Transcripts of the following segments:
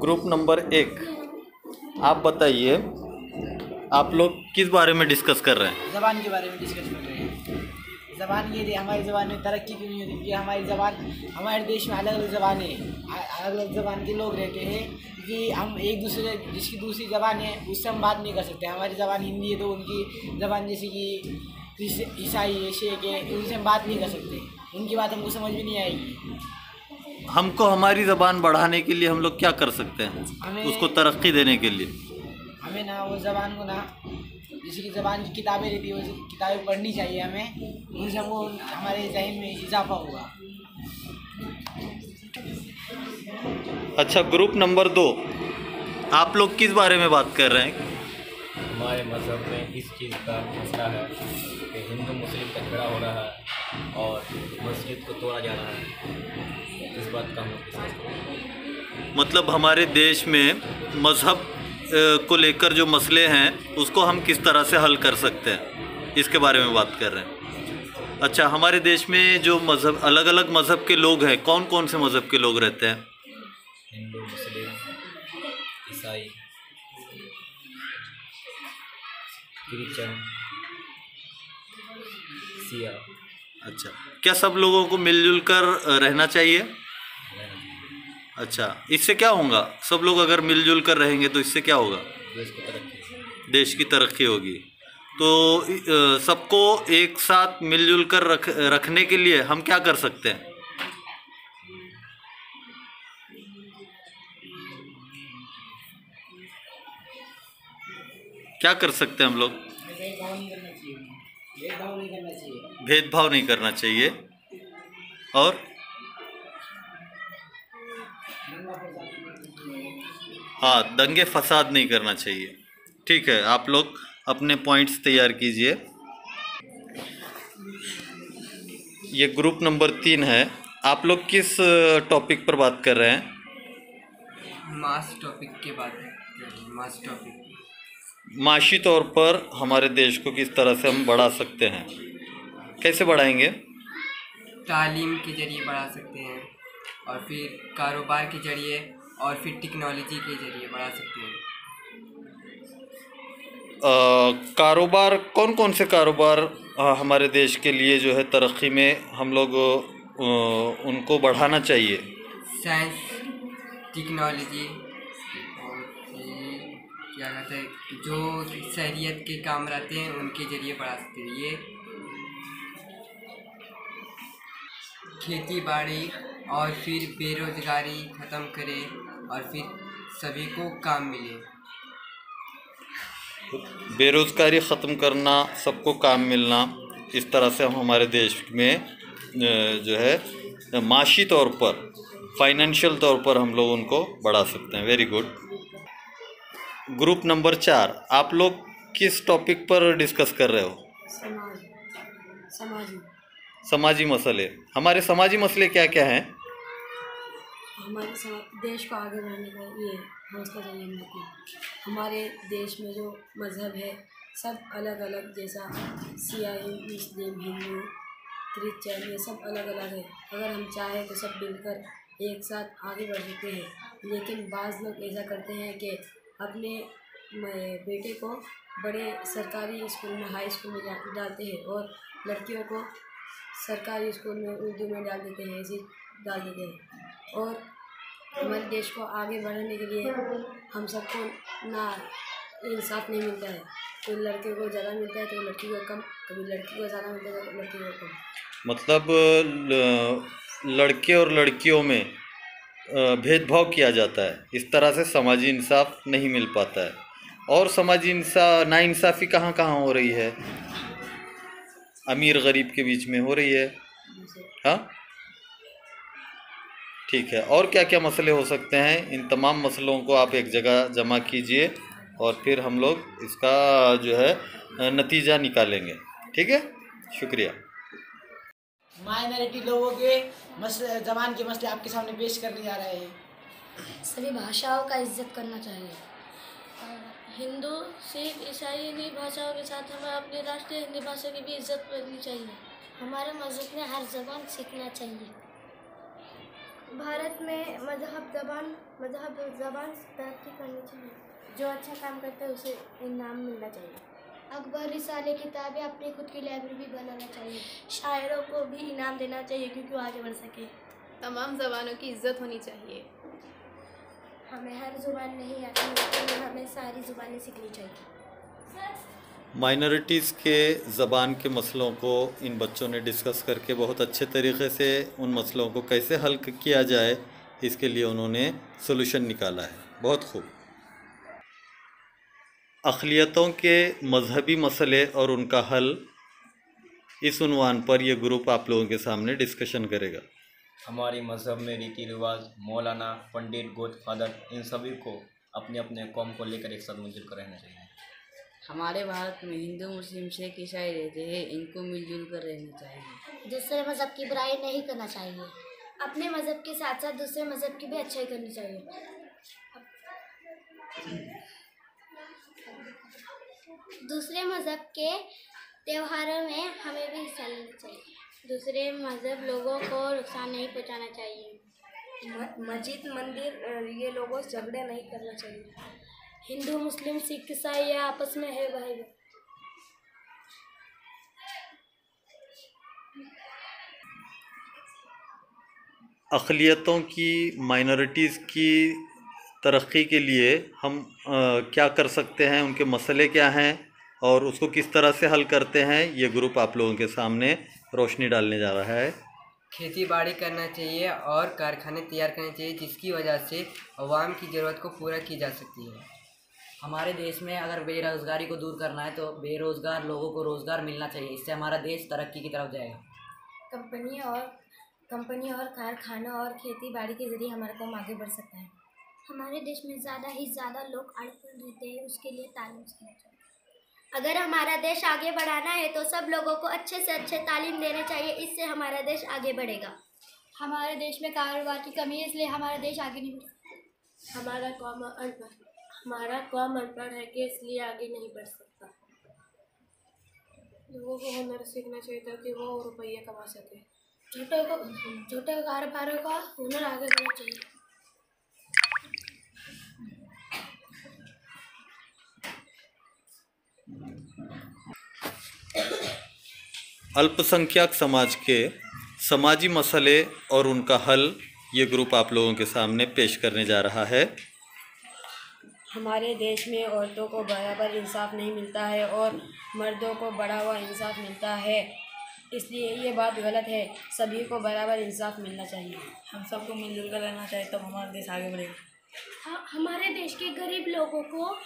Group number 1, आप बताइए, आप लोग किस बारे में डिस्कस कर रहे हैं? ज़बान के बारे में डिस्कस कर रहे हैं। ज़बान ये हमारी ज़बान में तरक्की क्यों नहीं होती? हमारी ज़बान, हमारे देश में अलग अलग ज़बानें, अलग अलग ज़बान के लोग रहते हैं कि हम एक दूसरे, जिसकी दूसरी ज़बान है उससे हम बात नहीं कर सकते। हमारी ज़बान हिंदी है तो उनकी ज़बान जैसे कि ईसाई है, शेख है, उनसे हम बात नहीं कर सकते, उनकी बात हमको समझ में नहीं आएगी। हमको हमारी ज़बान बढ़ाने के लिए हम लोग क्या कर सकते हैं? उसको तरक्की देने के लिए हमें ना वो ज़बान को ना, जैसे कि ज़बान की किताबें रहती है वो किताबें पढ़नी चाहिए हमें, उनसे हमको हमारे ज़हन में इजाफा होगा। अच्छा, ग्रुप नंबर 2, आप लोग किस बारे में बात कर रहे हैं? हमारे मज़हब में इस चीज़ का मसला है कि हिंदू मुस्लिम का झगड़ा हो रहा है और मस्जिद को तोड़ा जा रहा है। इस बात का हम लोग डिस्कस कर रहे हैं। मतलब हमारे देश में मज़हब को लेकर जो मसले हैं उसको हम किस तरह से हल कर सकते हैं, इसके बारे में बात कर रहे हैं। अच्छा, हमारे देश में जो मज़हब, अलग अलग मज़हब के लोग हैं, कौन कौन से मज़हब के लोग रहते हैं? हिंदू, मुस्लिम, ईसाई, क्रिश्चियन, सिया। अच्छा, क्या सब लोगों को मिलजुल कर रहना चाहिए? अच्छा, इससे क्या होगा? सब लोग अगर मिलजुल कर रहेंगे तो इससे क्या होगा? देश की तरक्की होगी। तो सबको एक साथ मिलजुल कर रखने के लिए हम क्या कर सकते हैं? क्या कर सकते हैं हम लोग? भेदभाव नहीं करना चाहिए, भेदभाव नहीं करना चाहिए। भेदभाव नहीं करना चाहिए और हाँ, दंगे फसाद नहीं करना चाहिए। ठीक है, आप लोग अपने पॉइंट्स तैयार कीजिए। ये ग्रुप नंबर 3 है। आप लोग किस टॉपिक पर बात कर रहे हैं? मास टॉपिक के बात है, मास टॉपिक। माशी तौर पर हमारे देश को किस तरह से हम बढ़ा सकते हैं, कैसे बढ़ाएंगे? तालीम के ज़रिए बढ़ा सकते हैं और फिर कारोबार के ज़रिए और फिर टेक्नोलॉजी के ज़रिए बढ़ा सकते हैं। कारोबार, कौन कौन से कारोबार हमारे देश के लिए जो है तरक्की में हम लोग उनको बढ़ाना चाहिए? साइंस, टेक्नोलॉजी और क्या कहते हैं, जो शहरियत के काम रहते हैं उनके ज़रिए बढ़ा सकते हैं। ये खेती बाड़ी और फिर बेरोज़गारी ख़त्म करें और फिर सभी को काम मिले। बेरोज़गारी ख़त्म करना, सबको काम मिलना, इस तरह से हम हमारे देश में जो है माशी तौर पर, फाइनेंशियल तौर पर हम लोग उनको बढ़ा सकते हैं। Very good. ग्रुप नंबर 4, आप लोग किस टॉपिक पर डिस्कस कर रहे हो? समाजी मसले। हमारे समाजी मसले क्या क्या हैं? हमारे देश को आगे बढ़ाने का ये हौसला चाहिए हम लोग को। हमारे देश में जो मज़हब है सब अलग अलग, जैसा सियाई, मुस्लिम, हिंदू, क्रिश्चियन, ये सब अलग अलग है। अगर हम चाहें तो सब मिलकर एक साथ आगे बढ़ सकते हैं। लेकिन बाज़ लोग ऐसा करते हैं कि अपने बेटे को बड़े सरकारी स्कूल में, हाई स्कूल में डालते हैं और लड़कियों को सरकारी स्कूल में उर्दू में डाल देते हैं, ऐसे डाल देते हैं। और हमारे देश को आगे बढ़ाने के लिए हम सबको ना इंसाफ नहीं मिलता है। कोई लड़के को ज़्यादा मिलता है तो लड़की को कम, कभी लड़की को ज़्यादा मिलता है तो लड़की को कम। मतलब लड़के और लड़कियों में भेदभाव किया जाता है, इस तरह से समाजी इंसाफ नहीं मिल पाता है। और समाजी नाइंसाफ़ी कहाँ कहाँ हो रही है? अमीर गरीब के बीच में हो रही है। हाँ, ठीक है। और क्या क्या मसले हो सकते हैं? इन तमाम मसलों को आप एक जगह जमा कीजिए और फिर हम लोग इसका जो है नतीजा निकालेंगे। ठीक है, शुक्रिया। माइनॉरिटी लोगों के मसले, ज़बान के मसले आपके सामने पेश करने जा रहे हैं। सभी भाषाओं का इज्जत करना चाहिए। हिंदू, सिख, ईसाई इन्हीं भाषाओं के साथ हमें अपनी राष्ट्रीय हिंदी भाषा की भी इज्जत करनी चाहिए। हमारे मज़हब में हर ज़बान सीखना चाहिए। भारत में मज़हब ज़बान तरक्की करनी चाहिए। जो अच्छा काम करता है उसे इनाम मिलना चाहिए। अकबर रिसाले किताबें अपनी खुद की लाइब्रेरी बनाना चाहिए। शायरों को भी इनाम देना चाहिए क्योंकि वो आगे बढ़ सके। तमाम ज़बानों की इज्जत होनी चाहिए। हमें हर ज़ुबान नहीं आती लेकिन हमें सारी ज़ुबानें सीखनी चाहिए। माइनॉरिटीज़ के ज़बान के मसलों को इन बच्चों ने डिस्कस करके बहुत अच्छे तरीक़े से उन मसलों को कैसे हल किया जाए इसके लिए उन्होंने सॉल्यूशन निकाला है। बहुत खूब। अक़लियतों के मजहबी मसले और उनका हल, इस उन्वान पर यह ग्रुप आप लोगों के सामने डिस्कशन करेगा। हमारे मज़हब में रीति रिवाज, मौलाना, पंडित, गोद फादर, इन सभी को अपने अपने कौम को लेकर एक साथ मिलजुल कर रहना चाहिए। हमारे भारत में हिंदू, मुस्लिम, सिख, ईसाई रहते हैं, इनको मिलजुल कर रहना चाहिए। दूसरे मज़हब की बुराई नहीं करना चाहिए। अपने मज़हब के साथ साथ दूसरे मज़हब की भी अच्छाई करनी चाहिए। दूसरे मज़हब के त्योहारों में हमें भी हिस्सा लेना चाहिए। दूसरे मज़हब लोगों को नुकसान नहीं पहुंचाना चाहिए। मस्जिद, मंदिर ये लोगों से झगड़े नहीं करना चाहिए। हिंदू, मुस्लिम, सिख, ईसाई ये आपस में है भाई। अक़लियतों की, माइनॉरिटीज़ की तरक्की के लिए हम क्या कर सकते हैं, उनके मसले क्या हैं और उसको किस तरह से हल करते हैं, ये ग्रुप आप लोगों के सामने रोशनी डालने जा रहा है। खेती बाड़ी करना चाहिए और कारखाने तैयार करने चाहिए जिसकी वजह से अवाम की ज़रूरत को पूरा की जा सकती है। हमारे देश में अगर बेरोज़गारी को दूर करना है तो बेरोज़गार लोगों को रोज़गार मिलना चाहिए। इससे हमारा देश तरक्की की तरफ जाएगा। कंपनी और कारखाना और खेती बाड़ी के ज़रिए हमारा काम आगे बढ़ सकता है। हमारे देश में ज़्यादा ही ज़्यादा लोग अनपढ़ रहते हैं, उसके लिए तालीम सीखना चाहिए। अगर हमारा देश आगे बढ़ाना है तो सब लोगों को अच्छे से अच्छे तालीम देना चाहिए, इससे हमारा देश आगे बढ़ेगा। हमारे देश में कारोबार की कमी है इसलिए हमारा देश आगे नहीं बढ़ सकता। हमारा कौम अनपढ़ है कि इसलिए आगे नहीं बढ़ सकता। लोगों को हुनर सीखना चाहिए ताकि वो रुपये कमा सके। छोटे कारोबारों का हुनर आगे बढ़ना चाहिए। अल्पसंख्यक समाज के समाजी मसले और उनका हल ये ग्रुप आप लोगों के सामने पेश करने जा रहा है। हमारे देश में औरतों को बराबर इंसाफ नहीं मिलता है और मर्दों को बढ़ा हुआ इंसाफ मिलता है, इसलिए ये बात गलत है। सभी को बराबर इंसाफ मिलना चाहिए। हम सबको मिलजुल कर रहना चाहिए तब हमारा देश आगे बढ़ेगा। हमारे देश के गरीब लोगों को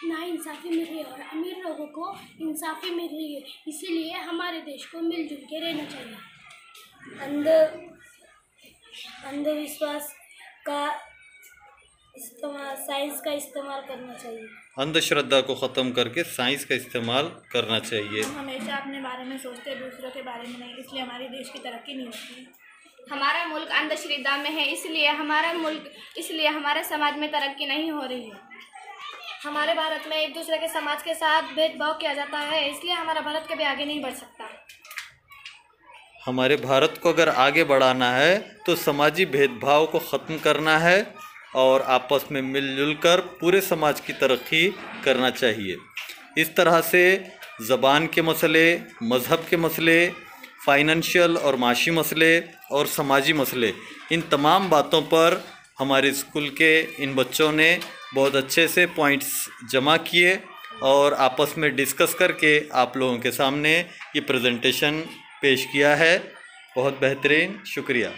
नाइंसाफ़ी मिल रही है और अमीर लोगों को इंसाफ़ी मिल रही है, इसीलिए हमारे देश को मिलजुल के रहना चाहिए। अंधविश्वास का इस्तेमाल, साइंस का इस्तेमाल करना चाहिए। अंधश्रद्धा को ख़त्म करके साइंस का इस्तेमाल करना चाहिए। हम हमेशा अपने बारे में सोचते हैं, दूसरों के बारे में नहीं, इसलिए हमारे देश की तरक्की नहीं होती है। हमारा मुल्क अंधश्रद्धा में है, इसलिए हमारे समाज में तरक्की नहीं हो रही है। हमारे भारत में एक दूसरे के समाज के साथ भेदभाव किया जाता है, इसलिए हमारा भारत कभी आगे नहीं बढ़ सकता। हमारे भारत को अगर आगे बढ़ाना है तो समाजी भेदभाव को ख़त्म करना है और आपस में मिलजुल कर पूरे समाज की तरक्की करना चाहिए। इस तरह से ज़बान के मसले, मज़हब के मसले, फाइनेंशियल और माशी मसले और समाजी मसले, इन तमाम बातों पर हमारे स्कूल के इन बच्चों ने बहुत अच्छे से पॉइंट्स जमा किए और आपस में डिस्कस करके आप लोगों के सामने ये प्रेजेंटेशन पेश किया है। बहुत बेहतरीन, शुक्रिया।